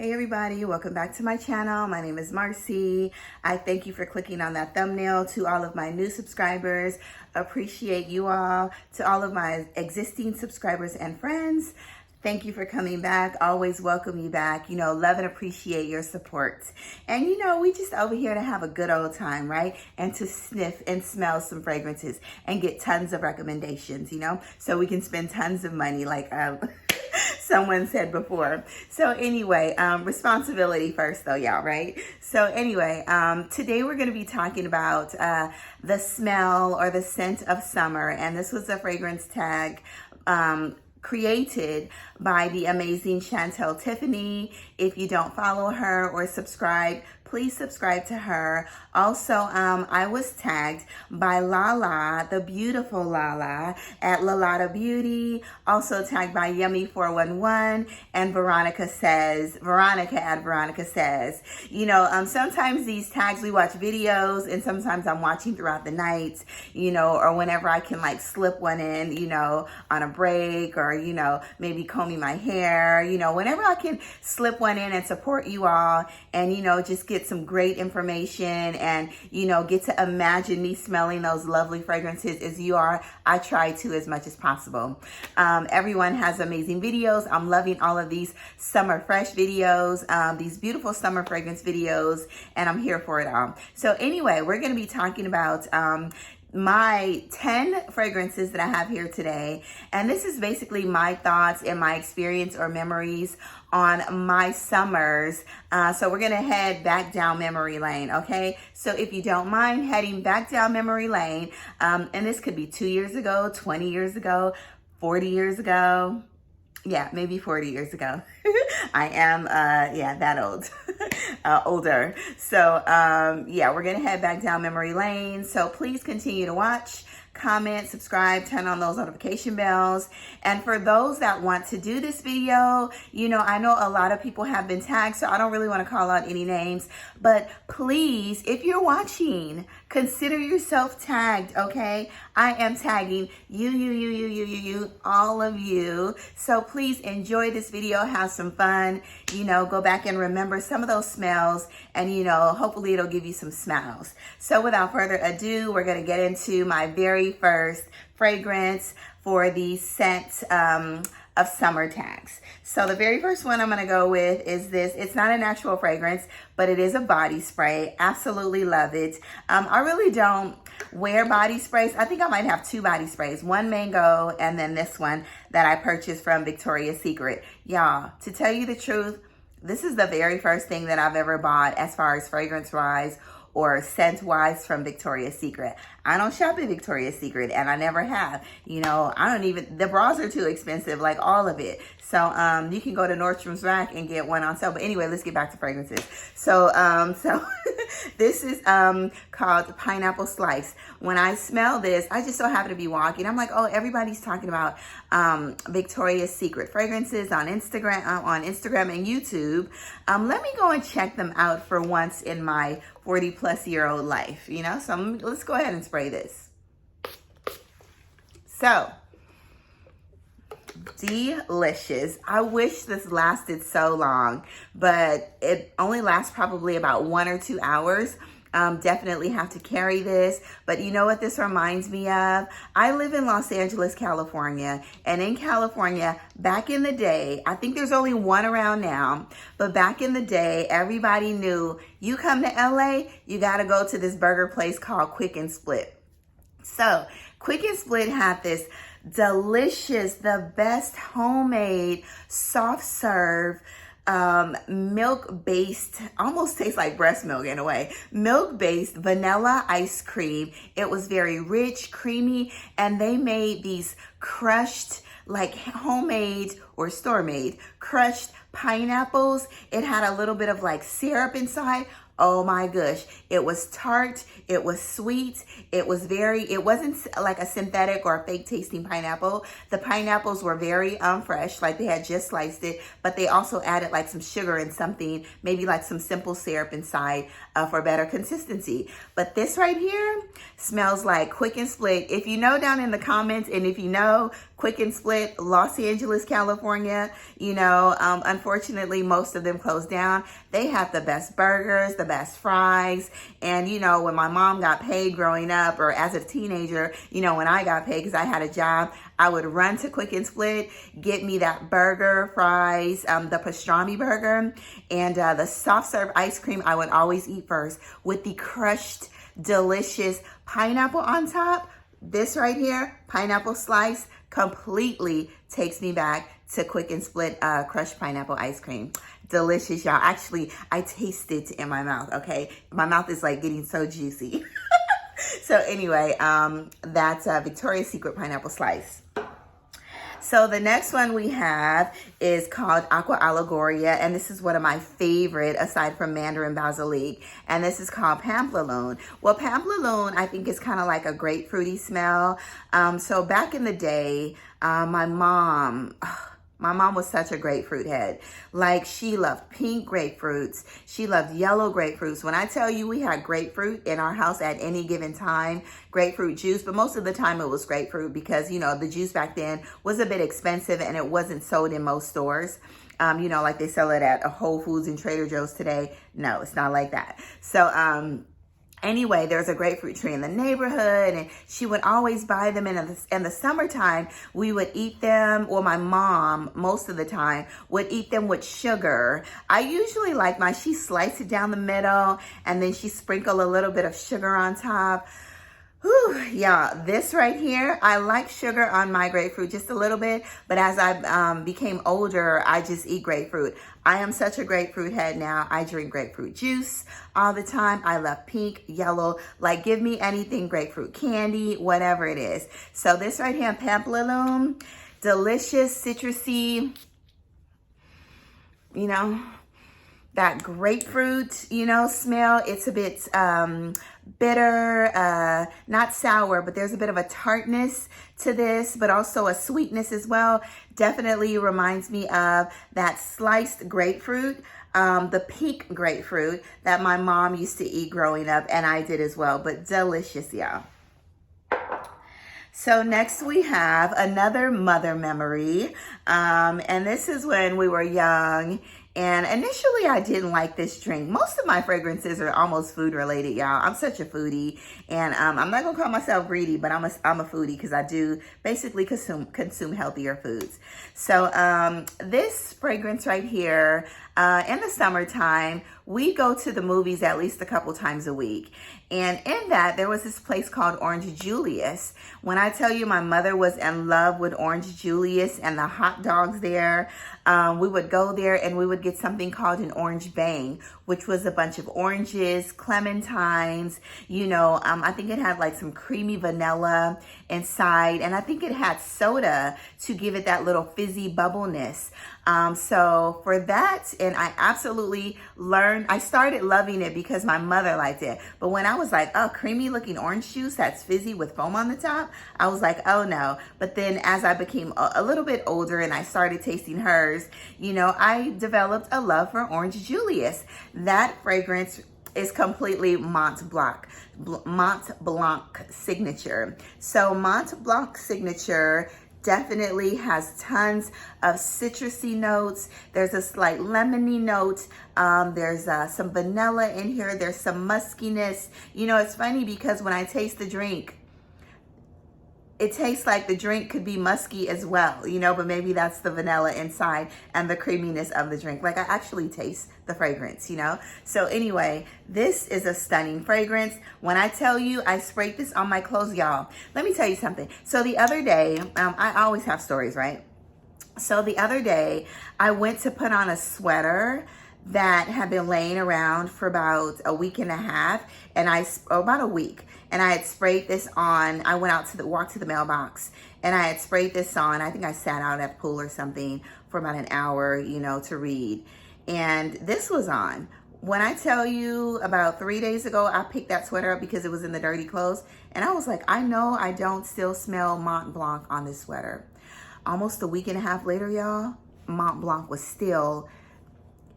Hey everybody, welcome back to my channel. My name is Marcy. I thank you for clicking on that thumbnail. To all of my new subscribers, appreciate you all. To all of my existing subscribers and friends, thank you for coming back. Always welcome you back. You know, love and appreciate your support. And you know, we just over here to have a good old time, right? And to sniff and smell some fragrances and get tons of recommendations, you know, so we can spend tons of money like someone said before. So anyway, responsibility first though, y'all, right? So anyway, today we're going to be talking about the smell or the scent of summer. And this was a fragrance tag created by the amazing Chantel Tiffany. If you don't follow her or subscribe, please subscribe to her. Also, I was tagged by Lala, the beautiful Lala, at Lalata Beauty. Also tagged by Yummy411 and Veronica at Veronica Says. You know, sometimes these tags, we watch videos and sometimes I'm watching throughout the night, you know, or whenever I can like slip one in, you know, on a break or, you know, maybe combing my hair, you know, whenever I can slip one in and support you all and, you know, just get some great information and, you know, get to imagine me smelling those lovely fragrances as you are. I try to as much as possible. Everyone has amazing videos. I'm loving all of these summer fresh videos, these beautiful summer fragrance videos, and I'm here for it all. So anyway, we're going to be talking about my 10 fragrances that I have here today. And this is basically my thoughts and my experience or memories on my summers. So we're gonna head back down memory lane, okay? So if you don't mind heading back down memory lane, and this could be 2 years ago, 20 years ago, 40 years ago. Yeah, maybe 40 years ago. I am, that old, older. So, yeah, we're going to head back down memory lane. So please continue to watch, comment, subscribe, turn on those notification bells. And for those that want to do this video, you know, I know a lot of people have been tagged, so I don't really want to call out any names, but please, if you're watching, consider yourself tagged, okay? I am tagging you, all of you. So please enjoy this video, have some fun, you know, go back and remember some of those smells and, you know, hopefully it'll give you some smiles. So without further ado, we're going to get into my very first fragrance for the scent of summer tags. So the very first one I'm going to go with is this. It's not a natural fragrance, but it is a body spray. Absolutely love it. I really don't wear body sprays. I think I might have two body sprays, one mango and then this one that I purchased from Victoria's Secret. Y'all, to tell you the truth, this is the very first thing that I've ever bought as far as fragrance wise or scent wise from Victoria's Secret. I don't shop at Victoria's Secret and I never have. You know, I don't even, the bras are too expensive, like all of it. So you can go to Nordstrom's Rack and get one on sale. But anyway, let's get back to fragrances. So this is called Pineapple Slice. When I smell this, I just so happen to be walking. I'm like, oh, everybody's talking about Victoria's Secret fragrances on Instagram and YouTube. Let me go and check them out for once in my 40-plus-year-old life, you know? So let's go ahead and spray this. So, delicious. I wish this lasted so long, but it only lasts probably about 1 or 2 hours. Definitely have to carry this. But you know what this reminds me of? I live in Los Angeles, California. And in California, back in the day, I think there's only one around now, but back in the day, everybody knew you come to LA, you got to go to this burger place called Quick and Split. So Quick and Split had this delicious, the best homemade, soft serve, milk-based, almost tastes like breast milk in a way, milk-based vanilla ice cream. It was very rich, creamy, and they made these crushed, like homemade or store-made, crushed pineapples. It had a little bit of like syrup inside. Oh my gosh. It was tart. It was sweet. It wasn't like a synthetic or a fake tasting pineapple. The pineapples were very fresh, like they had just sliced it, but they also added like some sugar and something, maybe like some simple syrup inside for better consistency. But this right here smells like Quick and Split. If you know, down in the comments, and if you know Quick and Split, Los Angeles, California, you know, unfortunately, most of them closed down. They have the best burgers, the best fries. And, you know, when my mom got paid growing up, or as a teenager, you know, when I got paid because I had a job, I would run to Quick and Split, get me that burger, fries, the pastrami burger, and the soft serve ice cream I would always eat first with the crushed, delicious pineapple on top. This right here, pineapple slice, completely takes me back to Quick and Split crushed pineapple ice cream. Delicious, y'all. Actually, I taste it in my mouth, okay? My mouth is like getting so juicy. So anyway, that's Victoria's Secret pineapple slice. So the next one we have is called Aqua Allegoria, and this is one of my favorite aside from Mandarin Basilic, and this is called Pampulalone. Well, Pampulalone I think is kind of like a grapefruity smell. So back in the day, my mom was such a grapefruit head. Like, she loved pink grapefruits. She loved yellow grapefruits. When I tell you we had grapefruit in our house at any given time, grapefruit juice, but most of the time it was grapefruit because, you know, the juice back then was a bit expensive and it wasn't sold in most stores. You know, like they sell it at Whole Foods and Trader Joe's today. No, it's not like that. So, anyway, there's a grapefruit tree in the neighborhood, and she would always buy them in the summertime. We would eat them, or my mom, most of the time, would eat them with sugar. I usually like mine. She sliced it down the middle, and then she sprinkled a little bit of sugar on top. Whew, yeah, this right here, I like sugar on my grapefruit just a little bit, but as I became older, I just eat grapefruit. I am such a grapefruit head now. I drink grapefruit juice all the time. I love pink, yellow, like give me anything grapefruit candy, whatever it is. So this right here, Pampulalone, delicious, citrusy, you know, that grapefruit, you know, smell. It's a bit bitter, not sour, but there's a bit of a tartness to this, but also a sweetness as well. Definitely reminds me of that sliced grapefruit, the pink grapefruit that my mom used to eat growing up, and I did as well, but delicious, y'all. So next we have another mother memory, and this is when we were young. And initially, I didn't like this drink. Most of my fragrances are almost food related, y'all. I'm such a foodie, and I'm not gonna call myself greedy, but I'm a foodie because I do basically consume healthier foods. So this fragrance right here, in the summertime, we go to the movies at least a couple times a week. And in that, there was this place called Orange Julius. When I tell you my mother was in love with Orange Julius and the hot dogs there, we would go there and we would get something called an orange bang, which was a bunch of oranges, clementines, you know, I think it had like some creamy vanilla inside, and I think it had soda to give it that little fizzy bubbleness. So for that, and I absolutely I started loving it because my mother liked it. But when I was like, oh, creamy looking orange juice that's fizzy with foam on the top, I was like, oh no. But then as I became a little bit older and I started tasting hers, you know, I developed a love for Orange Julius. That fragrance is completely Mont Blanc signature. So Mont Blanc signature definitely has tons of citrusy notes. There's a slight lemony note. There's some vanilla in here. There's some muskiness. You know, it's funny because when I taste the drink, it tastes like the drink could be musky as well, you know, but maybe that's the vanilla inside and the creaminess of the drink. Like, I actually taste the fragrance, you know? So anyway, this is a stunning fragrance. When I tell you I sprayed this on my clothes, y'all, let me tell you something. So the other day, I always have stories, right? So the other day, I went to put on a sweater that had been laying around for about a week and a half, and about a week, and I had sprayed this on. I went out to walk to the mailbox, and I had sprayed this on. I think I sat out at the pool or something for about an hour, you know, to read, and this was on. when I tell you about 3 days ago, I picked that sweater up because it was in the dirty clothes. And I was like, I know I don't still smell Mont Blanc on this sweater. Almost a week and a half later, y'all, Mont Blanc was still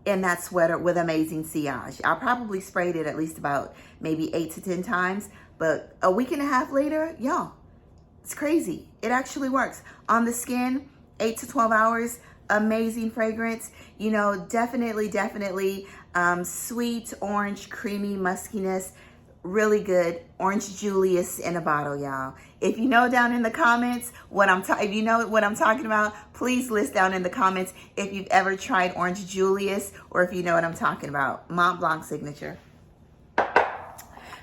in that sweater with amazing sillage. I probably sprayed it at least about maybe 8 to 10 times. But a week and a half later, y'all, it's crazy. It actually works. On the skin, 8 to 12 hours, amazing fragrance. You know, definitely sweet, orange, creamy muskiness. Really good. Orange Julius in a bottle, y'all. If you know down in the comments if you know what I'm talking about, please list down in the comments if you've ever tried Orange Julius or if you know what I'm talking about. Mont Blanc signature.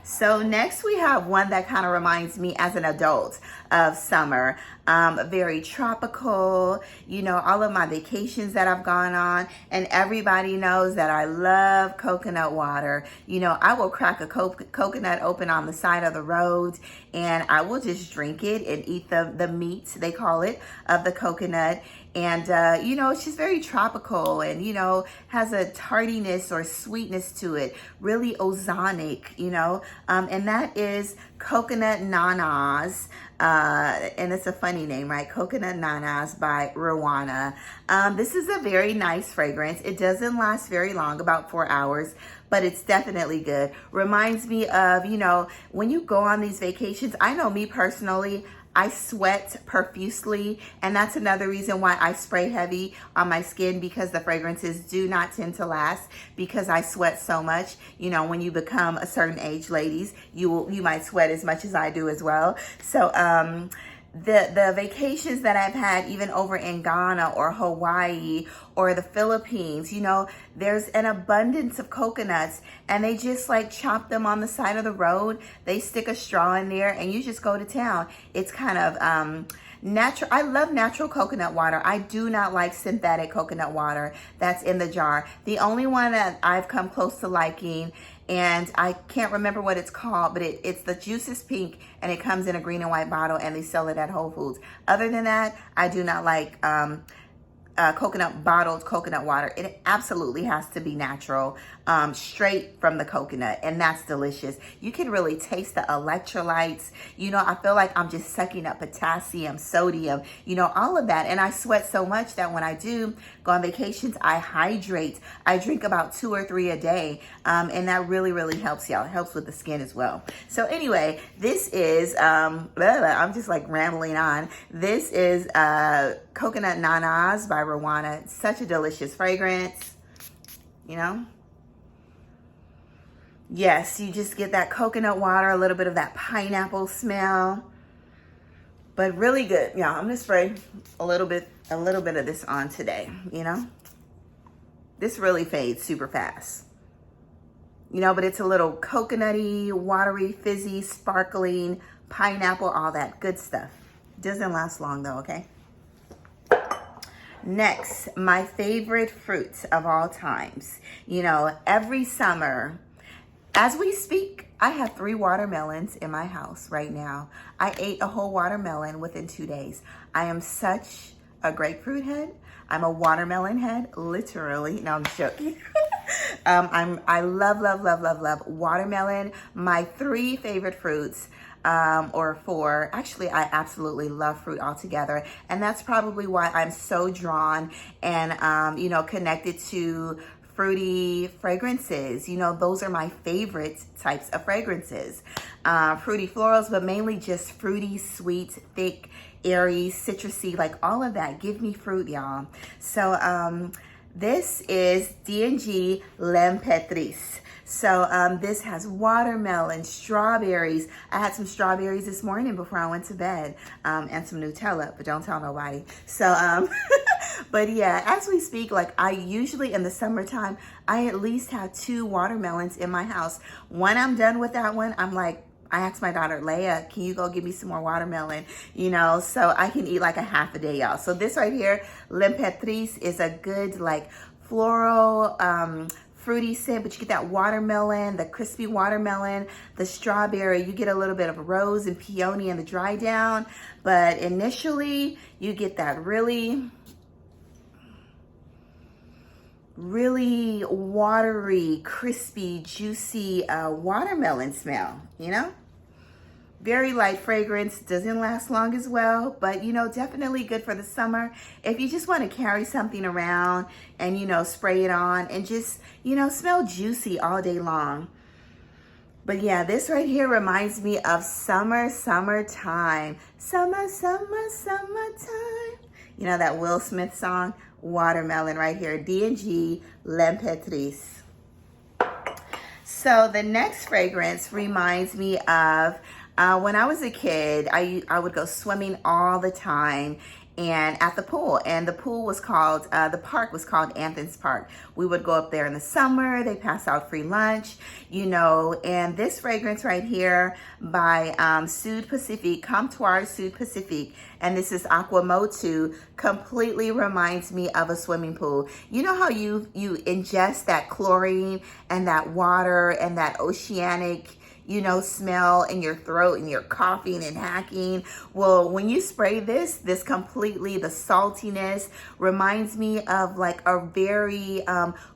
So next we have one that kind of reminds me as an adult of summer. Very tropical, you know, all of my vacations that I've gone on, and everybody knows that I love coconut water. You know, I will crack a coconut open on the side of the road and I will just drink it and eat the meat, they call it, of the coconut. And, you know, it's just very tropical and, you know, has a tardiness or sweetness to it. Really ozonic, you know, and that is Coconut Nanas. And it's a funny name, right? Coconut Nanas by Rwana. This is a very nice fragrance. It doesn't last very long, about 4 hours, but it's definitely good. Reminds me of, you know, when you go on these vacations, I know me personally, I sweat profusely, and that's another reason why I spray heavy on my skin, because the fragrances do not tend to last because I sweat so much. You know, when you become a certain age, ladies, you might sweat as much as I do as well. So the vacations that I've had, even over in Ghana or Hawaii or the Philippines, you know, there's an abundance of coconuts and they just like chop them on the side of the road. They stick a straw in there and you just go to town. It's kind of natural. I love natural coconut water. I do not like synthetic coconut water that's in the jar. The only one that I've come close to liking, and I can't remember what it's called, but it's the juice is pink and it comes in a green and white bottle and they sell it at Whole Foods. Other than that, I do not like bottled coconut water. It absolutely has to be natural, straight from the coconut, and that's delicious. You can really taste the electrolytes. You know, I feel like I'm just sucking up potassium, sodium, you know, all of that. And I sweat so much that when I do go on vacations, I hydrate. I drink about 2 or 3 a day, and that really helps y'all. It helps with the skin as well. So anyway, this is, I'm just like rambling on. This is Coconut Nanas by Rwana. Such a delicious fragrance, you know. Yes, you just get that coconut water, a little bit of that pineapple smell, but really good. Yeah, I'm gonna spray a little bit of this on today, you know. This really fades super fast, you know, but it's a little coconutty, watery, fizzy, sparkling, pineapple, all that good stuff. Doesn't last long though, okay? Next, my favorite fruit of all times. You know, every summer, as we speak, I have 3 watermelons in my house right now. I ate a whole watermelon within 2 days. I am such a grapefruit head. I'm a watermelon head, literally. No, I'm joking. I love watermelon. My 3 favorite fruits, or 4. Actually, I absolutely love fruit altogether. And that's probably why I'm so drawn and, you know, connected to fruity fragrances. You know, those are my favorite types of fragrances. Fruity florals, but mainly just fruity, sweet, thick, airy, citrusy, like all of that. Give me fruit, y'all. So this is D&G Lempetris. So this has watermelon, strawberries. I had some strawberries this morning before I went to bed, and some Nutella, but don't tell nobody. So, but yeah, as we speak, like I usually in the summertime, I at least have 2 watermelons in my house. When I'm done with that one, I'm like, I asked my daughter, Leia, can you go give me some more watermelon? You know, so I can eat like a half a day, y'all. So this right here, Lempetris, is a good like floral, fruity scent, but you get that watermelon, the crispy watermelon, the strawberry. You get a little bit of rose and peony in the dry down, but initially you get that really really watery, crispy, juicy watermelon smell, you know? Very light fragrance, doesn't last long as well, but you know, definitely good for the summer. If you just want to carry something around and, you know, spray it on and just, you know, smell juicy all day long. But yeah, this right here reminds me of summertime. Summertime. You know that Will Smith song? Watermelon right here, D&G Lempetris. So the next fragrance reminds me of when I was a kid. I would go swimming all the time and at the pool, and the pool was called, the park was called Anthony's Park. We would go up there in the summer. They pass out free lunch, you know, and this fragrance right here by Sud Pacific, Comptoir Sud Pacific, and this is Aqua Motu, completely reminds me of a swimming pool. You know how you ingest that chlorine and that water and that oceanic, you know, smell in your throat and you're coughing and hacking? Well, when you spray this completely, the saltiness reminds me of like a very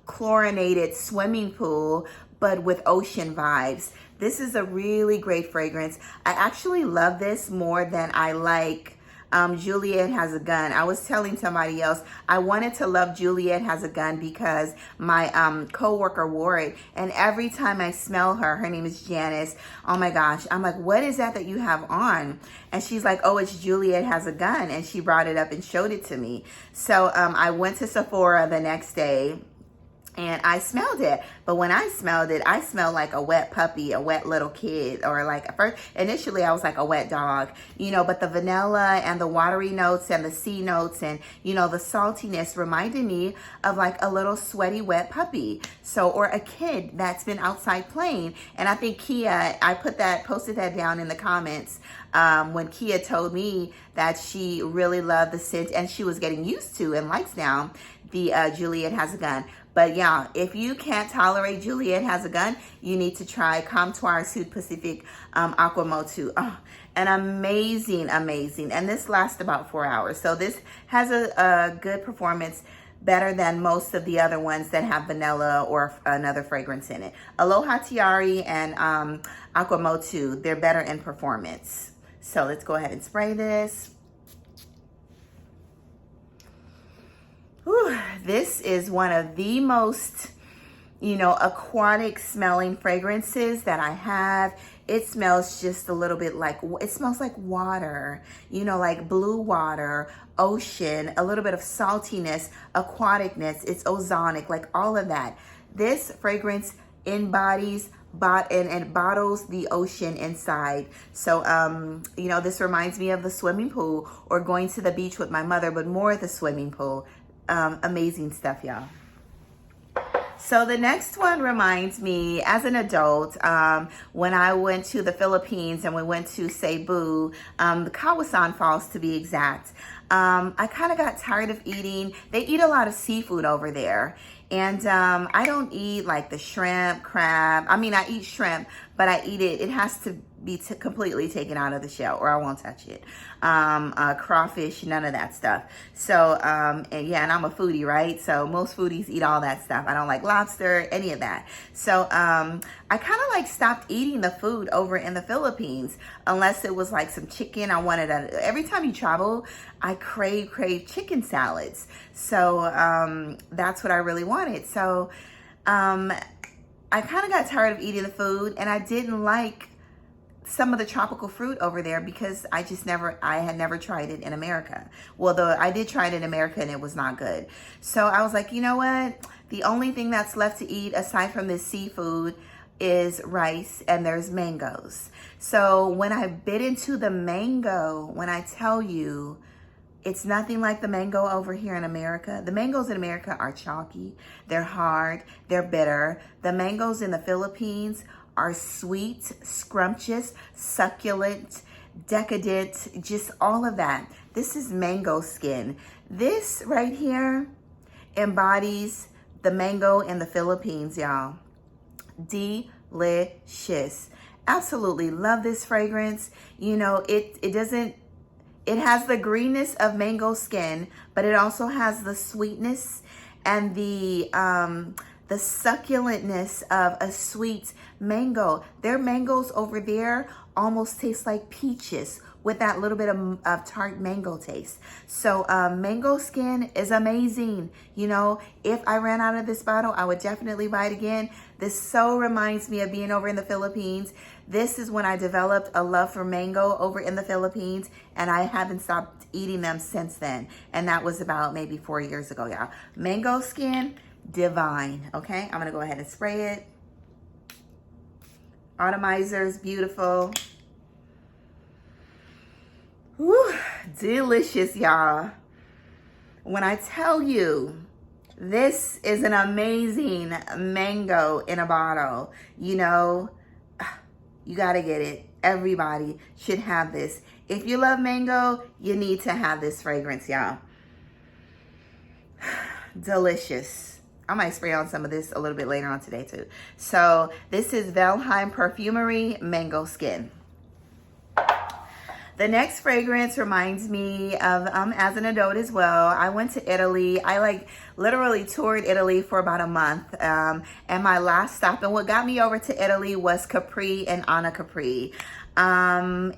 chlorinated swimming pool, but with ocean vibes. This is a really great fragrance. I actually love this more than I like Juliet Has a Gun. I was telling somebody else I wanted to love Juliet Has a Gun because my co-worker wore it, and every time I smell her name is Janice, oh my gosh, I'm like, what is that you have on? And she's like, oh, it's Juliet Has a Gun, and she brought it up and showed it to me. So I went to Sephora the next day and I smelled it. But when I smelled it, I smelled like a wet puppy, a wet little kid, or like initially I was like a wet dog, you know, but the vanilla and the watery notes and the sea notes and, you know, the saltiness reminded me of like a little sweaty wet puppy. So, or a kid that's been outside playing. And I think Kia, I posted that down in the comments when Kia told me that she really loved the scent and she was getting used to and likes now the Juliet Has a Gun. But yeah, if you can't tolerate Juliet Has a Gun, you need to try Comptoir Sud Pacific Aqua Motu. Oh, an amazing. And this lasts about 4 hours. So this has a good performance, better than most of the other ones that have vanilla or another fragrance in it. Aloha Tiari and Aqua Motu, they're better in performance. So let's go ahead and spray this. Whew, this is one of the most, you know, aquatic smelling fragrances that I have. It smells just a little bit like, it smells like water, you know, like blue water, ocean, a little bit of saltiness, aquaticness. It's ozonic, like all of that. This fragrance embodies and bottles the ocean inside. So, you know, this reminds me of the swimming pool or going to the beach with my mother, but more at the swimming pool. Amazing stuff, y'all. So the next one reminds me, as an adult, when I went to the Philippines and we went to Cebu, the Kawasan Falls to be exact. I kind of got tired of eating. They eat a lot of seafood over there. And I don't eat like the shrimp, crab. I mean, I eat shrimp, but I eat it. It has to be completely taken out of the shell or I won't touch it. Crawfish, none of that stuff. So, and yeah, and I'm a foodie, right? So most foodies eat all that stuff. I don't like lobster, any of that. So, I kind of like stopped eating the food over in the Philippines, unless it was like some chicken. I wanted every time you travel, I crave chicken salads. So, that's what I really wanted. So, I kind of got tired of eating the food, and I didn't like some of the tropical fruit over there because I had never tried it in America. Well, though I did try it in America and it was not good. So I was like, you know what? The only thing that's left to eat aside from this seafood is rice, and there's mangoes. So when I bit into the mango, when I tell you, it's nothing like the mango over here in America. The mangoes in America are chalky, they're hard, they're bitter. The mangoes in the Philippines are sweet, scrumptious, succulent, decadent, just all of that. This is mango skin. This right here embodies the mango in the Philippines, y'all. Delicious. Absolutely love this fragrance. You know, it has the greenness of mango skin, but it also has the sweetness and the succulentness of a sweet mango. Their mangoes over there almost taste like peaches with that little bit of tart mango taste. So mango skin is amazing. You know, if I ran out of this bottle, I would definitely buy it again. This so reminds me of being over in the Philippines. This is when I developed a love for mango over in the Philippines, and I haven't stopped eating them since then. And that was about maybe 4 years ago, y'all. Mango skin, divine. Okay, I'm gonna go ahead and spray it. Atomizer is beautiful. Whew, delicious, y'all. When I tell you, this is an amazing mango in a bottle. You know, you gotta get it. Everybody should have this. If you love mango, you need to have this fragrance, y'all. Delicious. I might spray on some of this a little bit later on today too. So this is Vilhelm Parfumerie Mango Skin. The next fragrance reminds me of, as an adult as well, I went to Italy. I literally toured Italy for about a month. And my last stop, and what got me over to Italy was Capri and Anna Capri. And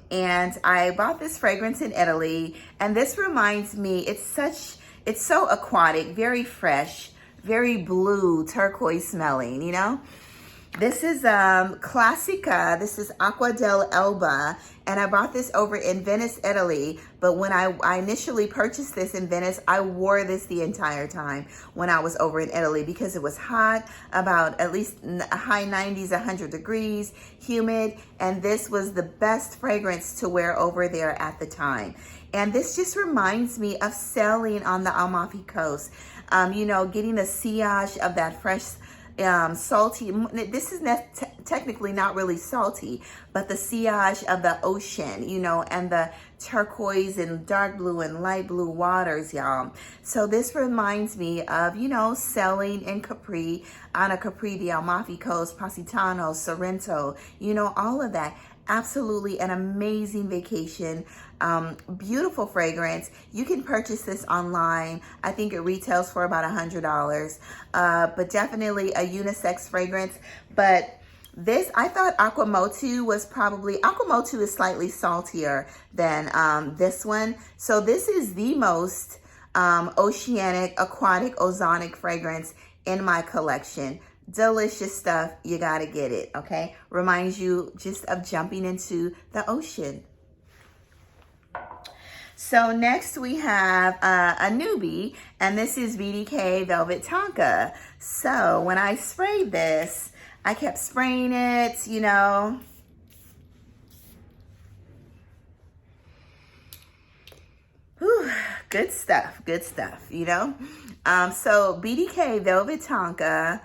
I bought this fragrance in Italy, and this reminds me, it's so aquatic, very fresh, very blue, turquoise smelling, you know? This is Classica. This is Acqua dell'Elba, and I bought this over in Venice, Italy. But when I initially purchased this in Venice, I wore this the entire time when I was over in Italy because it was hot, about at least high 90s, 100 degrees, humid, and this was the best fragrance to wear over there at the time. And this just reminds me of sailing on the Amalfi Coast, you know, getting the sillage of that fresh salty. This is technically not really salty, but the sillage of the ocean, you know, and the turquoise and dark blue and light blue waters, y'all. So this reminds me of, you know, sailing in Capri, on a Capri, the Amalfi Coast, Positano, Sorrento, you know, all of that. Absolutely an amazing vacation. Beautiful fragrance. You can purchase this online. I think it retails for about $100, but definitely a unisex fragrance. But this, I thought Aqua Motu was probably, Aqua Motu is slightly saltier than this one. So this is the most oceanic, aquatic, ozonic fragrance in my collection. Delicious stuff. You gotta get it, okay? Reminds you just of jumping into the ocean. So next we have a newbie, and this is BDK Velvet Tonka. So when I sprayed this, I kept spraying it, you know. Whew, good stuff, you know. So BDK Velvet Tonka,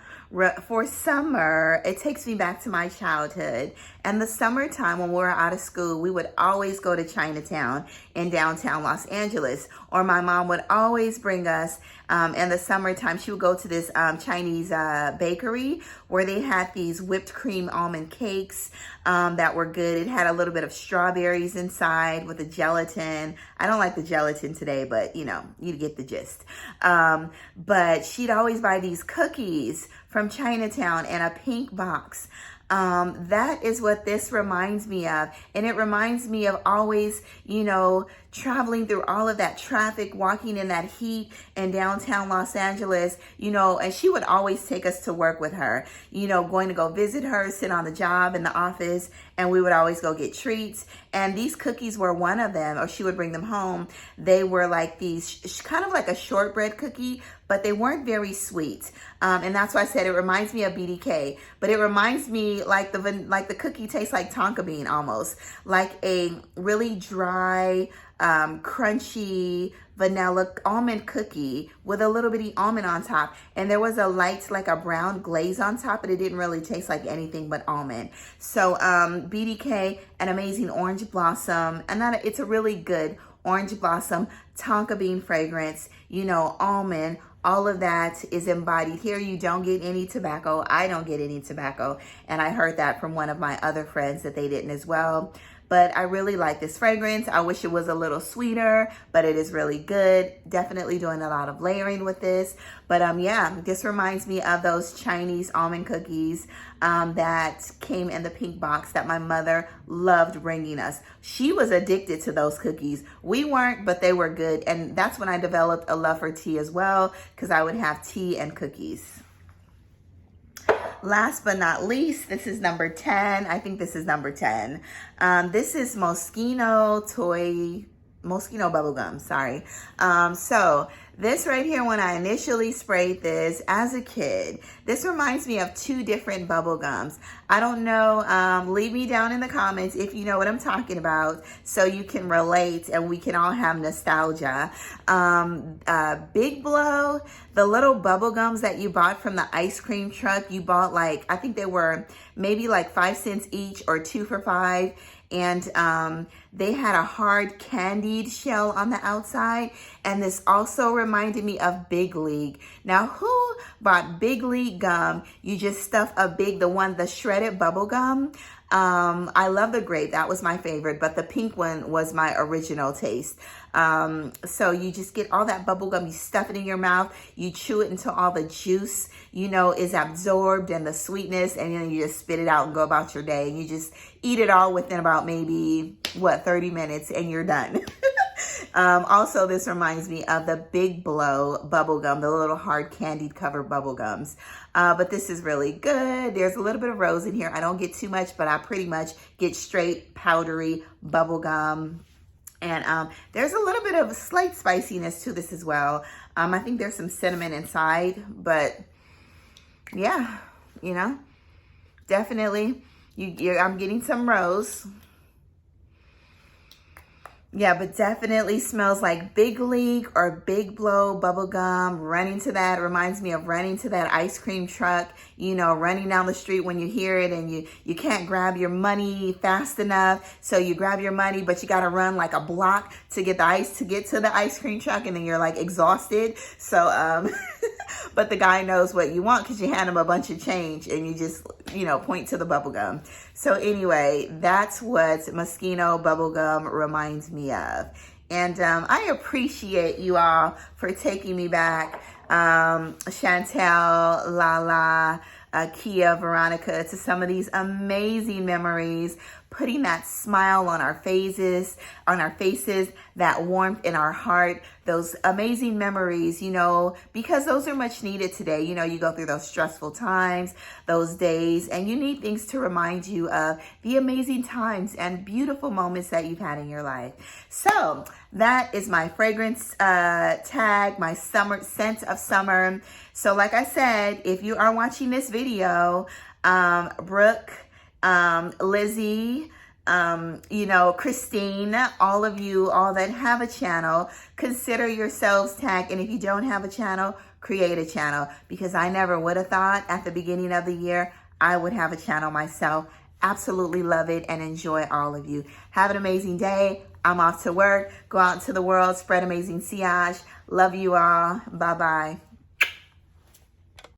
for summer, it takes me back to my childhood. And the summertime when we were out of school, we would always go to Chinatown in downtown Los Angeles. Or my mom would always bring us, in the summertime, she would go to this Chinese bakery where they had these whipped cream almond cakes that were good. It had a little bit of strawberries inside with the gelatin. I don't like the gelatin today, but you know, you get the gist. But she'd always buy these cookies from Chinatown in a pink box. That is what this reminds me of. And it reminds me of always, you know, traveling through all of that traffic, walking in that heat in downtown Los Angeles, you know, and she would always take us to work with her, you know, going to go visit her, sit on the job in the office, and we would always go get treats. And these cookies were one of them, or she would bring them home. They were like these, kind of like a shortbread cookie, but they weren't very sweet. And that's why I said it reminds me of BDK, but it reminds me like the cookie tastes like Tonka bean almost, like a really dry, crunchy vanilla almond cookie with a little bitty almond on top. And there was a light, like a brown glaze on top, but it didn't really taste like anything but almond. So BDK, an amazing orange blossom, and it's a really good orange blossom Tonka bean fragrance, you know, almond. All of that is embodied here. You don't get any tobacco. I don't get any tobacco. And I heard that from one of my other friends that they didn't as well. but I really like this fragrance. I wish it was a little sweeter, but it is really good. Definitely doing a lot of layering with this. But yeah, this reminds me of those Chinese almond cookies that came in the pink box that my mother loved bringing us. She was addicted to those cookies. We weren't, but they were good. And that's when I developed a love for tea as well, because I would have tea and cookies. Last but not least, this is number 10. I think this is number 10. This is Moschino Bubblegum, sorry. So this right here, when I initially sprayed this as a kid, this reminds me of two different bubble gums. I don't know, leave me down in the comments if you know what I'm talking about so you can relate and we can all have nostalgia. Big Blow, the little bubble gums that you bought from the ice cream truck, you bought like, I think they were maybe like 5 cents each or 2 for $5. And they had a hard candied shell on the outside. And this also reminded me of Big League. Now, who bought Big League gum? You just stuff the shredded bubble gum. I love the grape. That was my favorite, but the pink one was my original taste. So you just get all that bubble gum, you stuff it in your mouth, you chew it until all the juice, you know, is absorbed and the sweetness, and then you just spit it out and go about your day. And you just eat it all within about maybe, 30 minutes and you're done. Also, this reminds me of the Big Blow bubble gum, the little hard candied covered bubble gums. But this is really good. There's a little bit of rose in here. I don't get too much, but I pretty much get straight powdery bubble gum. And there's a little bit of slight spiciness to this as well. I think there's some cinnamon inside, but yeah, you know, definitely I'm getting some rose. Yeah, but definitely smells like Big League or Big Blow bubblegum. Running to that reminds me of running to that ice cream truck, you know, running down the street when you hear it and you can't grab your money fast enough. So you grab your money, but you got to run like a block to get to the ice cream truck, and then you're like exhausted. So, but the guy knows what you want because you hand him a bunch of change and you just, you know, point to the bubblegum. So anyway, that's what Moschino bubblegum reminds me of. And I appreciate you all for taking me back, Chantel, Lala, Kia, Veronica, to some of these amazing memories, putting that smile on our faces, that warmth in our heart, those amazing memories, you know, because those are much needed today. You know, you go through those stressful times, those days, and you need things to remind you of the amazing times and beautiful moments that you've had in your life. So that is my fragrance tag, my summer scent of summer. So like I said, if you are watching this video, Brooke, Lizzie, you know, Christine, all of you, all that have a channel, consider yourselves tagged. And if you don't have a channel, create a channel, because I never would have thought at the beginning of the year I would have a channel myself. Absolutely love it and enjoy all of you. Have an amazing day. I'm off to work. Go out into the world, spread amazing sillage. Love you all. Bye-bye.